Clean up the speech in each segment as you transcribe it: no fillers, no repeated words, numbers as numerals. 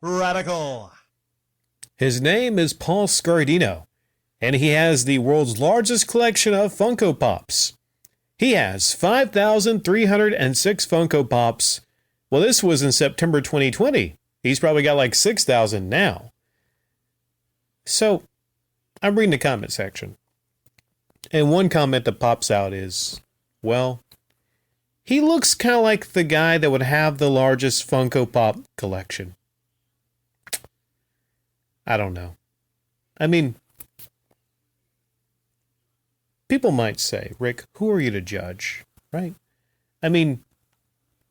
Radical. His name is Paul Scardino, and he has the world's largest collection of Funko Pops. He has 5,306 Funko Pops. Well, this was in September 2020. He's probably got like 6,000 now. So, I'm reading the comment section. And one comment that pops out is, well, he looks kind of like the guy that would have the largest Funko Pop collection. I don't know. I mean, people might say, Rick, who are you to judge, right? I mean,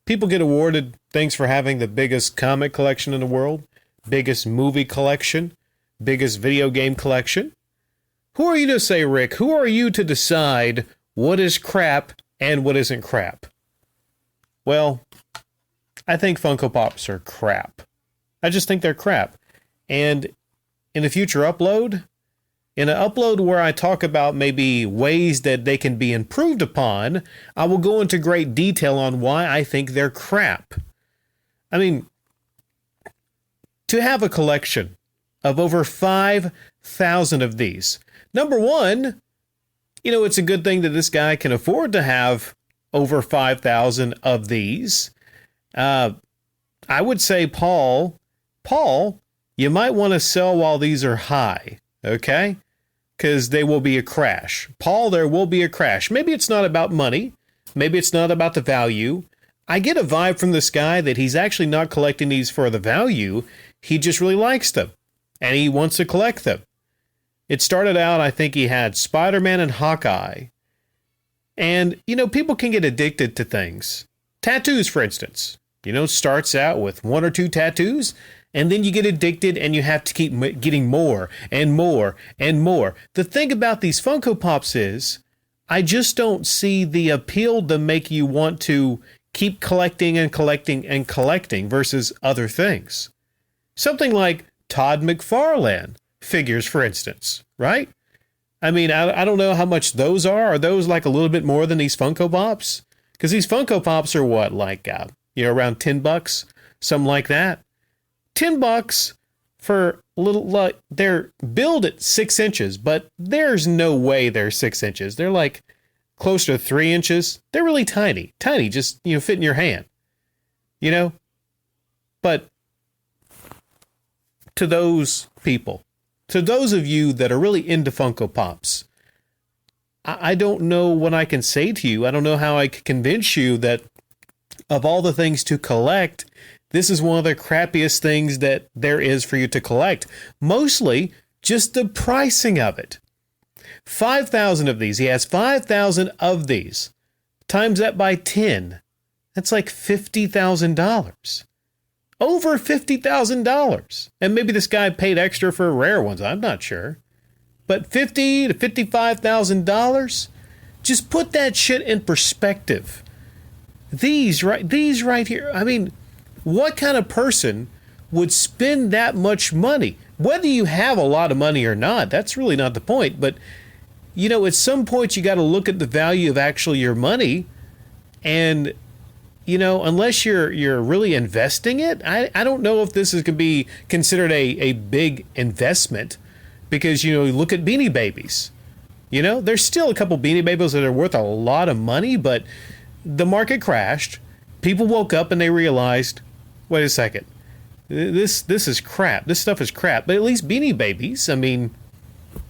people get awarded things for having the biggest comic collection in the world, biggest movie collection, biggest video game collection. Who are you to say, Rick? Who are you to decide what is crap and what isn't crap? Well, I think Funko Pops are crap. I just think they're crap. And in a future upload, in an upload where I talk about maybe ways that they can be improved upon, I will go into great detail on why I think they're crap. I mean, to have a collection of over 5,000 of these, number one, it's a good thing that this guy can afford to have over 5,000 of these. I would say, Paul, you might want to sell while these are high, okay? Because they will be a crash. Paul, there will be a crash. Maybe it's not about money. Maybe it's not about the value. I get a vibe from this guy that he's actually not collecting these for the value. He just really likes them. And he wants to collect them. It started out, I think he had Spider-Man and Hawkeye. And, people can get addicted to things. Tattoos, for instance. Starts out with one or two tattoos. And then you get addicted and you have to keep getting more and more and more. The thing about these Funko Pops is, I just don't see the appeal to make you want to keep collecting and collecting and collecting versus other things. Something like Todd McFarlane figures, for instance, right? I mean, I don't know how much those are. Are those like a little bit more than these Funko Pops? Because these Funko Pops are what, like, around $10, something like that. $10 for a little, like, they're billed at 6 inches, but there's no way they're 6 inches. They're like closer to 3 inches. They're really tiny, just, fit in your hand, But to those people, to those of you that are really into Funko Pops, I don't know what I can say to you. I don't know how I can convince you that of all the things to collect, this is one of the crappiest things that there is for you to collect. Mostly just the pricing of it. 5,000 of these. He has 5,000 of these. Times that by 10. That's like $50,000. Over $50,000. And maybe this guy paid extra for rare ones. I'm not sure. But $50,000 to $55,000? Just put that shit in perspective. These right here. I mean, what kind of person would spend that much money? Whether you have a lot of money or not, that's really not the point. But, at some point you got to look at the value of actually your money. And, unless you're really investing it, I don't know if this is going to be considered a big investment. Because, look at Beanie Babies. There's still a couple Beanie Babies that are worth a lot of money, but the market crashed. People woke up and they realized, wait a second, this is crap. This stuff is crap. But at least Beanie Babies, I mean,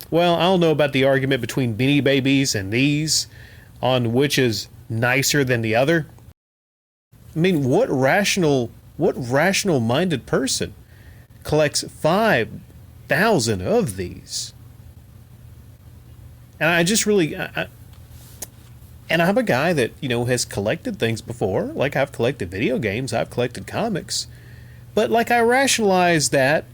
well, I don't know about the argument between Beanie Babies and these on which is nicer than the other. I mean, what rational-minded person collects 5,000 of these? And I just really... And I'm a guy that, has collected things before. Like, I've collected video games. I've collected comics. But, like, I rationalize that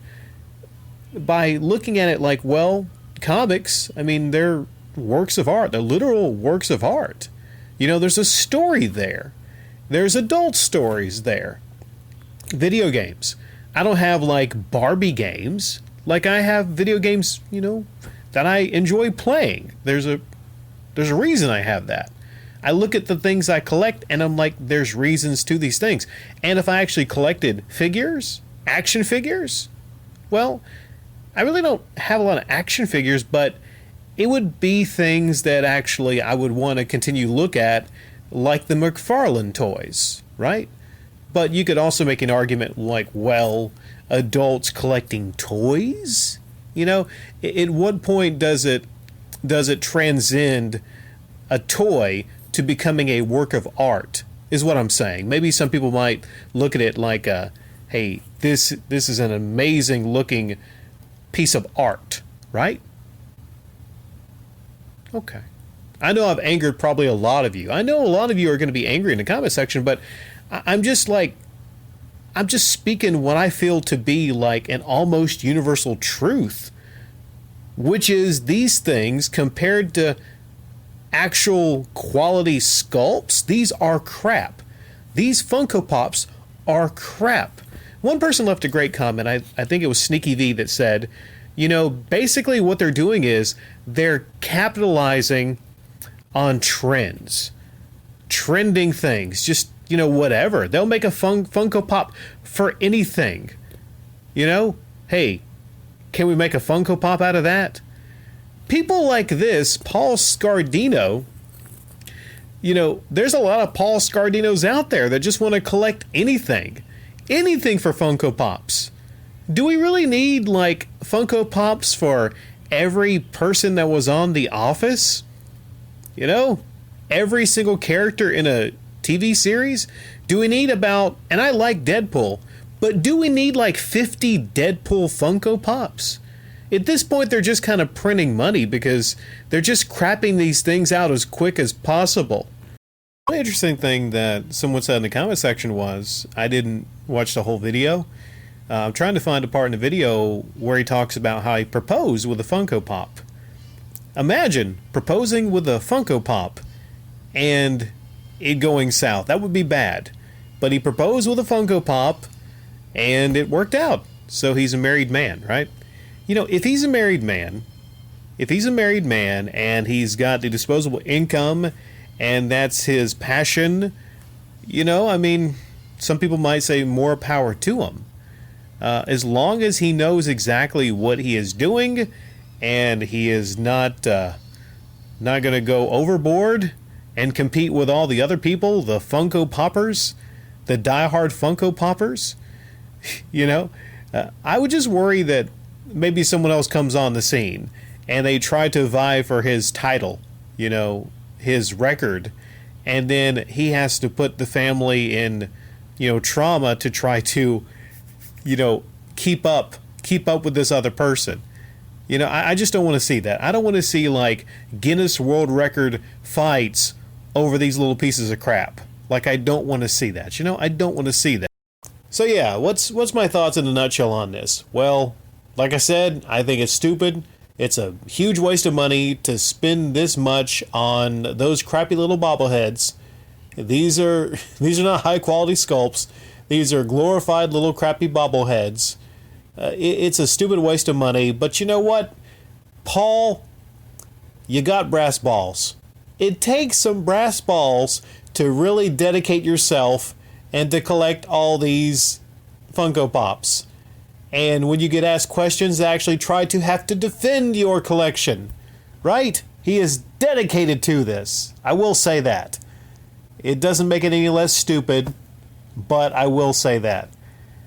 by looking at it like, well, comics, I mean, they're works of art. They're literal works of art. There's a story there. There's adult stories there. Video games. I don't have, like, Barbie games. Like, I have video games, that I enjoy playing. There's a reason I have that. I look at the things I collect and I'm like, there's reasons to these things. And if I actually collected figures, Action figures? Well, I really don't have a lot of action figures, but it would be things that actually I would want to continue to look at, like the McFarlane toys, right? But you could also make an argument like, well, adults collecting toys? You know, at what point does it transcend a toy to becoming a work of art? Is what I'm saying. Maybe some people might look at it like, hey, this is an amazing looking piece of art, right? Okay. I know I've angered probably a lot of you. I know a lot of you are going to be angry in the comment section, but I'm just speaking what I feel to be like an almost universal truth, which is these things compared to actual quality sculpts, these are crap. These Funko Pops are crap. One person left a great comment. I think it was Sneaky V that said, you know, basically what they're doing is they're capitalizing on trends, trending things, just, you know, whatever. They'll make a Funko Pop for anything. You know, hey, can we make a Funko Pop out of that? People like this, Paul Scardino, you know, there's a lot of Paul Scardinos out there that just want to collect anything for Funko Pops. Do we really need, like, Funko Pops for every person that was on The Office? You know, every single character in a TV series? Do we need about, and I like Deadpool, but do we need like 50 Deadpool Funko Pops? At this point, they're just kind of printing money because they're just crapping these things out as quick as possible. One interesting thing that someone said in the comment section was, I didn't watch the whole video. I'm trying to find a part in the video where he talks about how he proposed with a Funko Pop. Imagine proposing with a Funko Pop and it going south. That would be bad. But he proposed with a Funko Pop and it worked out. So he's a married man, right? You know, if he's a married man and he's got the disposable income and that's his passion, you know, I mean, some people might say more power to him. As long as he knows exactly what he is doing and he is not going to go overboard and compete with all the other people, the Funko Poppers, the diehard Funko Poppers, you know, I would just worry that maybe someone else comes on the scene and they try to vie for his title, you know, his record, and then he has to put the family in, you know, trauma to try to, you know, keep up with this other person. You know, I just don't want to see that. I don't want to see like Guinness World Record fights over these little pieces of crap. Like, I don't want to see that. You know, I don't want to see that. So yeah, what's my thoughts in a nutshell on this? Well, like I said, I think it's stupid. It's a huge waste of money to spend this much on those crappy little bobbleheads. These are not high quality sculpts. These are glorified little crappy bobbleheads. It's a stupid waste of money. But you know what, Paul, you got brass balls. It takes some brass balls to really dedicate yourself and to collect all these Funko Pops. And when you get asked questions, actually try to have to defend your collection, right? He is dedicated to this. I will say that. It doesn't make it any less stupid, but I will say that.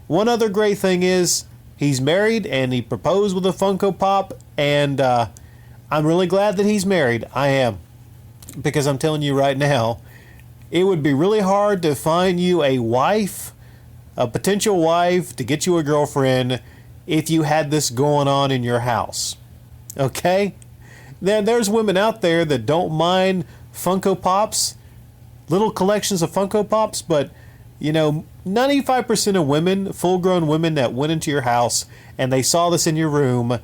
One other great thing is he's married and he proposed with a Funko Pop, and I'm really glad that he's married. I am. Because I'm telling you right now, it would be really hard to find you a wife, a potential wife, to get you a girlfriend if you had this going on in your house. Okay? There's women out there that don't mind Funko Pops, little collections of Funko Pops, but, you know, 95% of women, full-grown women that went into your house and they saw this in your room,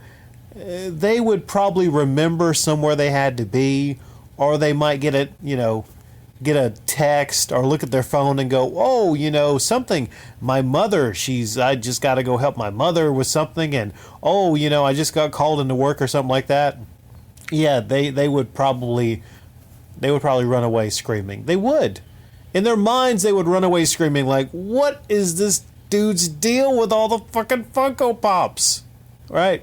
they would probably remember somewhere they had to be, or they might get a text or look at their phone and go, oh, you know, something, my mother, I just got to go help my mother with something, and oh, you know, I just got called into work or something like that. Yeah, they would probably run away screaming. They would. In their minds, they would run away screaming like, what is this dude's deal with all the fucking Funko Pops, right?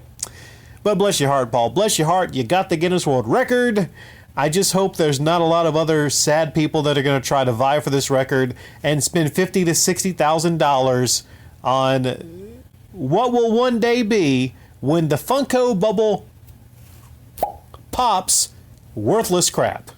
But bless your heart, Paul. Bless your heart. You got the Guinness World Record. I just hope there's not a lot of other sad people that are going to try to vie for this record and spend $50,000 to $60,000 on what will one day be when the Funko bubble pops worthless crap.